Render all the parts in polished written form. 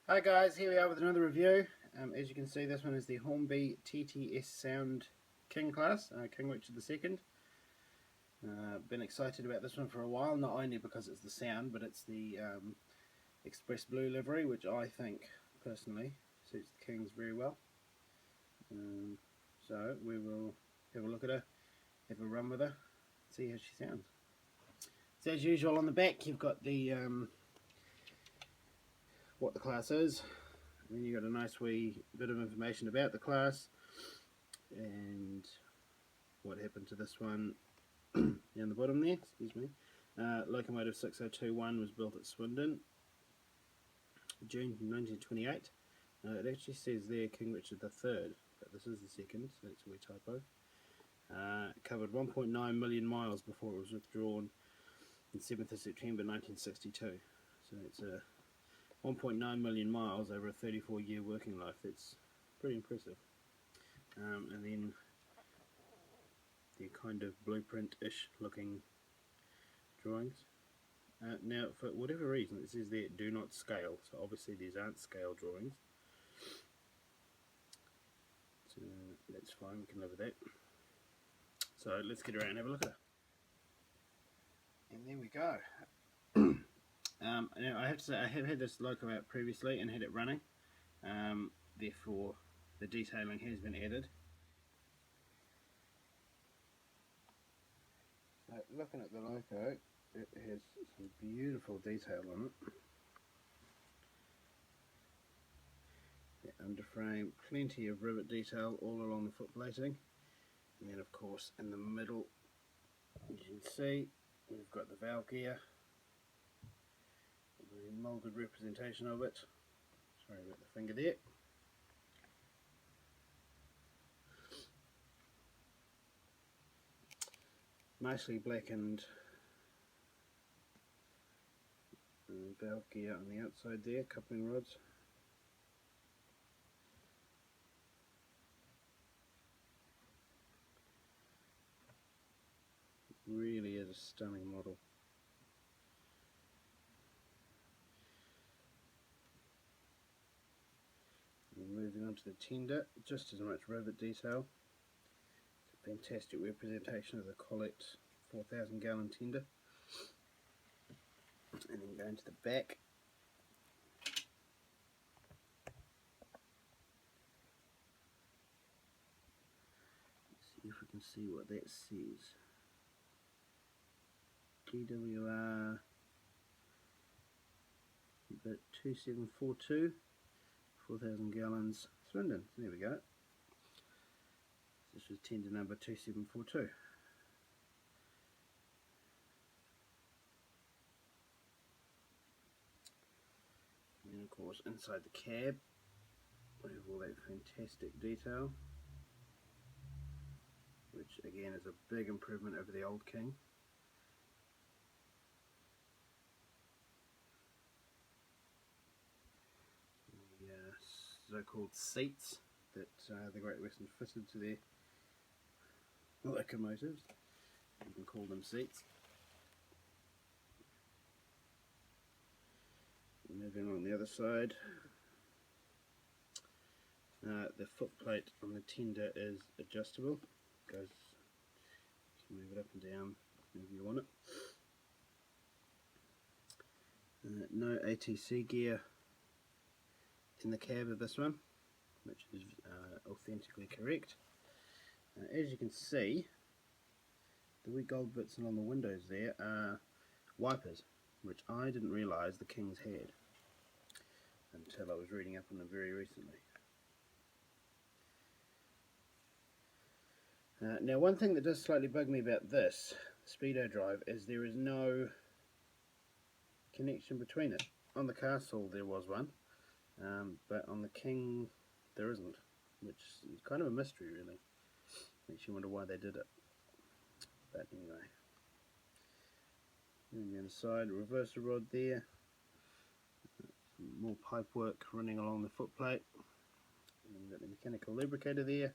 Hi guys, here we are with another review. As you can see, this one is the Hornby TTS King class, King Richard II. Been excited about this one for a while, not only because it's the sound, but it's the Express Blue livery, which I think, personally, suits the Kings very well. So we will have a look at her, have a run with her, see how she sounds. So as usual on the back you've got the what the class is. And then you've got a nice wee bit of information about the class and what happened to this one down the bottom there, excuse me. Locomotive 6021 was built at Swindon, June 1928. It actually says there King Richard III, but this is the second, so that's a wee typo. It covered 1.9 million miles before it was withdrawn on 7th of September 1962. So it's a 1.9 million miles over a 34-year working life. That's pretty impressive. And then the kind of blueprint-ish looking drawings. Now, for whatever reason, it says there do not scale, so obviously these aren't scale drawings. So that's fine, we can live with that. So let's get around and have a look at it. And there we go. Now I have to say, I have had this loco out previously and had it running, therefore the detailing has been added. So looking at the loco, it has some beautiful detail on it. The underframe, plenty of rivet detail all along the foot plating, and then of course in the middle, as you can see, we've got the valve gear, the moulded representation of it. Sorry about the finger there. Nicely blackened valve gear on the outside there, coupling rods. Really is a stunning model. And moving on to the tender, just as much rivet detail. It's a fantastic representation of the Collect 4,000 gallon tender. And then going to the back. Let's see if we can see what that says. GWR bit 2742, 4,000 gallons, Swindon. There we go. This was tender number 2742. And then of course inside the cab we have all that fantastic detail, which again is a big improvement over the old King. The so-called seats that the Great Western fitted to their locomotives. You can call them seats. Moving on the other side, the footplate on the tender is adjustable. Goes, you can move it up and down whenever you want it. No ATC gear in the cab of this one, which is authentically correct. As you can see, the wee gold bits along the windows there are wipers, which I didn't realise the Kings had until I was reading up on them very recently. Now one thing that does slightly bug me about this Speedo drive is there is no connection between it. On the Castle there was one, but on the King there isn't, which is kind of a mystery really. Makes you wonder why they did it. But anyway. And the other side, reverser rod there. Some more pipe work running along the footplate. And we've got the mechanical lubricator there.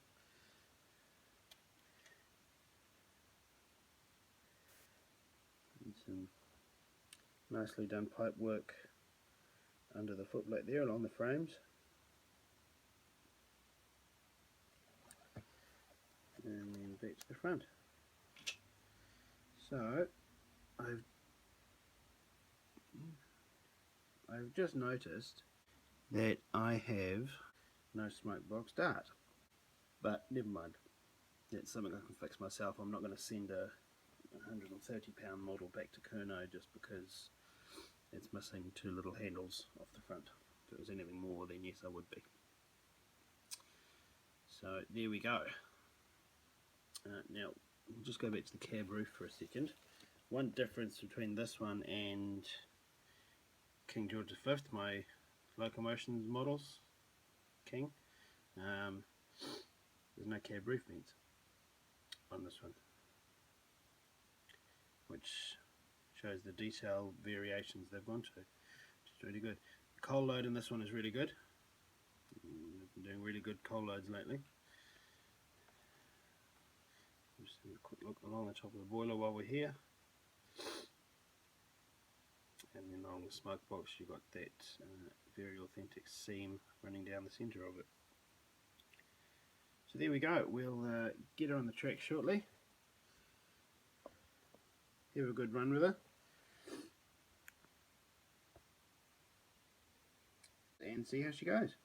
And some nicely done pipe work under the footplate there along the frames. And then back to the front. So I've just noticed that I have no smoke box dart, but never mind, that's something I can fix myself. I'm not going to send a 130-pound model back to Kerno just because it's missing 2 little handles off the front. If it was anything more, then yes, I would be. So there we go. Now we'll just go back to the cab roof for a second. One difference between this one and King George V, my locomotions models King, there's no cab roof vents on this one, which shows the detail variations they've gone to, which is really good. The coal load in this one is really good. I've been doing really good coal loads lately. Just have a quick look along the top of the boiler while we're here. And then along the smoke box you've got that very authentic seam running down the centre of it. So there we go, we'll get her on the track shortly. Have a good run with her. And see how she goes.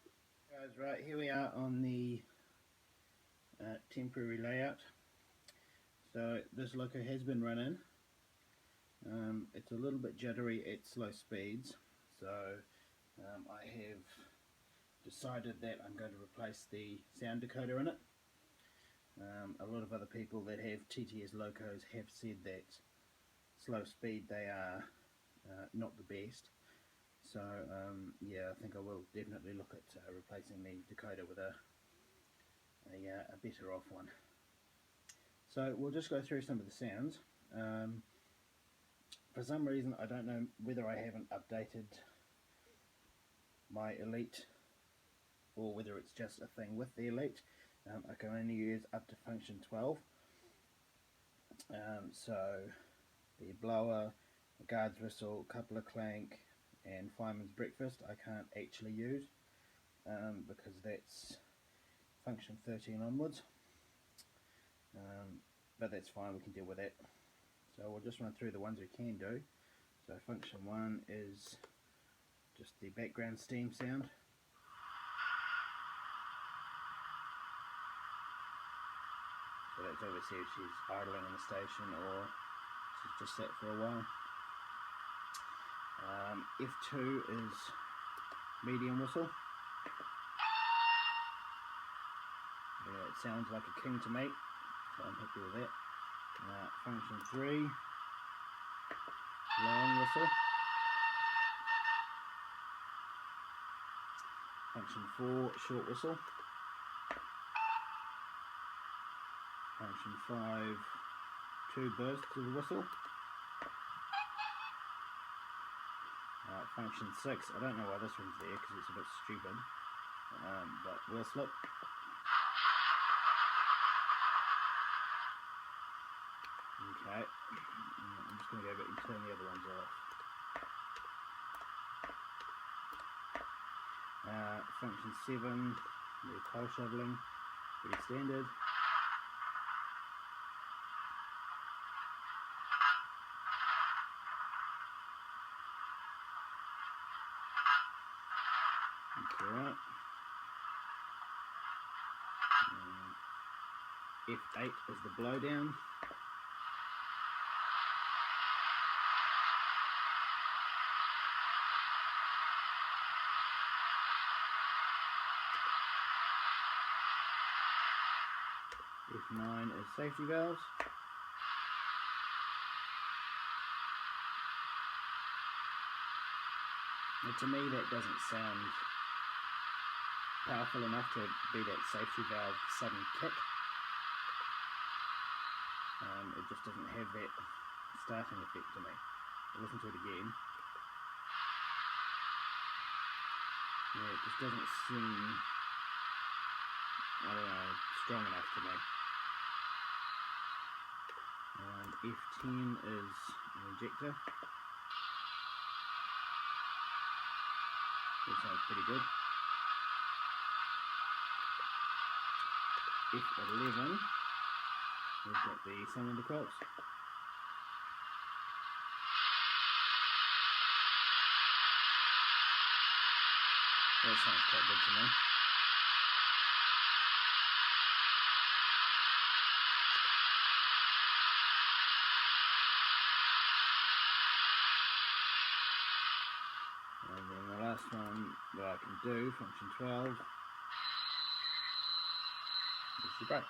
Guys, right, here we are on the temporary layout. So this loco has been run in. It's a little bit jittery at slow speeds, so I have decided that I'm going to replace the sound decoder in it. A lot of other people that have TTS locos have said that slow speed they are not the best. So yeah, I think I will definitely look at replacing the decoder with a better off one. So we'll just go through some of the sounds. For some reason, I don't know whether I haven't updated my Elite or whether it's just a thing with the Elite. I can only use up to function 12. So the blower, the guard's whistle, coupler clank and fireman's breakfast I can't actually use because that's function 13 onwards. But that's fine, we can deal with that. So we'll just run through the ones we can do. So function 1 is just the background steam sound. So that's obviously if she's idling in the station or she's just sat for a while. F2 is medium whistle. Yeah, it sounds like a King to me, so I'm happy with that. Function 3, long whistle. Function 4, short whistle. Function 5, 2 bursts of the whistle. Function 6, I don't know why this one's there because it's a bit stupid, but wheel slip. Okay, I'm just going to go back and turn the other ones off. Function 7, the coal shoveling, pretty standard. Okay. F8 is the blowdown. F9 is safety valves. Now to me that doesn't sound powerful enough to be that safety valve sudden kick. It just doesn't have that starting effect to me. I'll listen to it again. Yeah, it just doesn't seem, I don't know, strong enough to me. F10 is an injector. This sounds pretty good. F11, we've got the Sun of the Cross. That sounds quite good to me. And then the last one that I can do, function 12, is the break.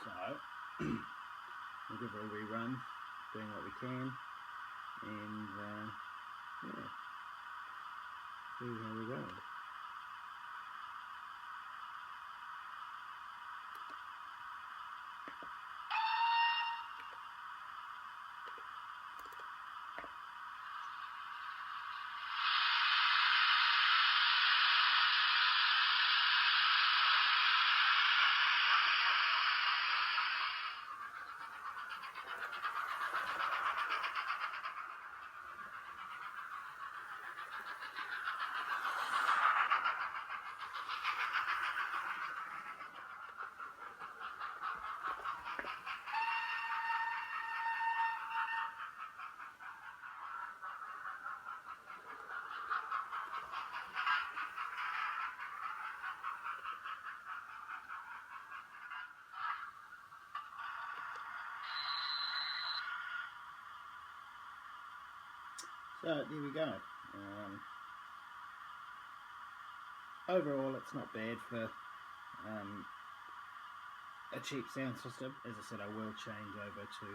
So, we'll give it a rerun, doing what we can, and yeah, see how we go. So there we go. Overall, it's not bad for a cheap sound system. As I said, I will change over to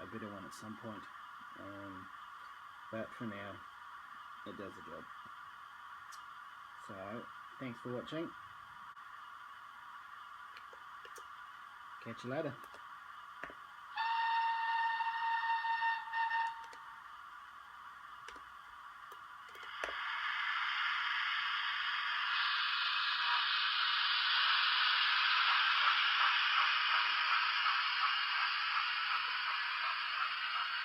a better one at some point, but for now, it does the job. So, thanks for watching. Catch you later.